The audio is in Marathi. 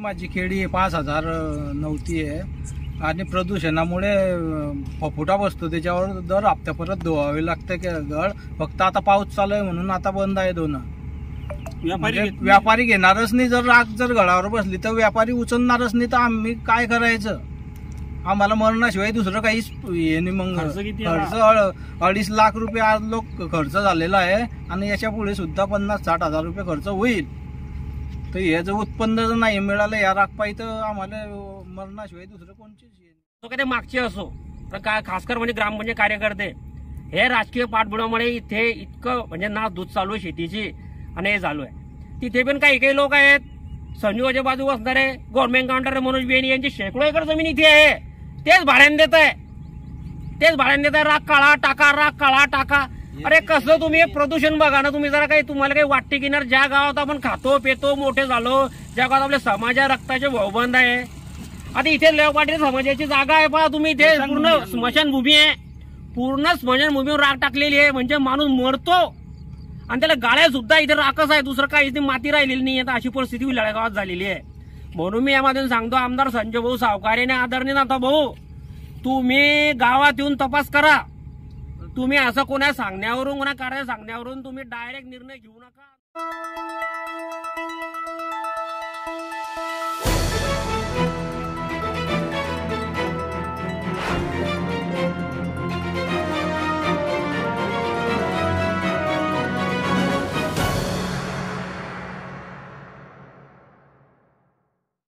माझी खेडी 5,000 नव्हती आहे आणि प्रदूषणामुळे फफुटा बसतो त्याच्यावर दर हप्त्या परत धुवावे लागते गळ. फक्त आता पाऊस चालू आहे म्हणून आता बंद आहे धुणं. व्यापारी घेणारच नाही. जर राख जर गळावर बसली तर व्यापारी उचलणारच नाही. तर आम्ही काय करायचं? आम्हाला मरणाशिवाय दुसरं काहीच हे नाही. मग खर्च 2.5 लाख रुपये आज लोक खर्च झालेला आहे आणि याच्या पुढे सुद्धा 50-60 हजार रुपये खर्च होईल. तर हे जर उत्पन्न जर नाही मिळालं या राखपायी तर आम्हाला मरणाशिवाय दुसरं कोणतीच ते मागचे असो तर काय खासकर म्हणजे ग्रामपंचायत कार्यकर्ते हे राजकीय पाठबळामुळे इथे इतकं म्हणजे नास दूध चालू आहे शेतीची आणि हे चालू आहे. तिथे पण काही लोक आहेत संजीवाच्या बाजू असणारे गव्हर्नमेंट काउंटर मनोज बेन यांची शेकडो एकर जमीन इथे आहे. तेच भाड्याने देत आहे. राख काळा टाका, राख काळा टाका. अरे कसं तुम्ही प्रदूषण बघा ना. तुम्ही जरा काही तुम्हाला काही वाटते की ना ज्या गावात आपण खातो पितो मोठे झालो, ज्या गावात आपल्या समाजा रक्ताचे भाऊबंद आहे. आता इथे लेवपाटी समाजाची जागा आहे पहा तुम्ही. इथे पूर्ण स्मशानभूमी आहे. पूर्ण स्मशानभूमीवर राख टाकलेली आहे. म्हणजे माणूस मरतो आणि त्याला गाळ्या सुद्धा इथे राखच आहे. दुसरं काही इथे माती राहिलेली नाही. आता अशी परिस्थिती विलाळ्या गावात झालेली आहे. म्हणून मी यामधून सांगतो आमदार संजय भाऊ सावकारे आणि आदरणीय नाथा भाऊ, तुम्ही गावात येऊन तपास करा. तुम्ही असं कोणा सांगण्यावरून कोणा कार्य सांगण्यावरून तुम्ही डायरेक्ट निर्णय घेऊ नका.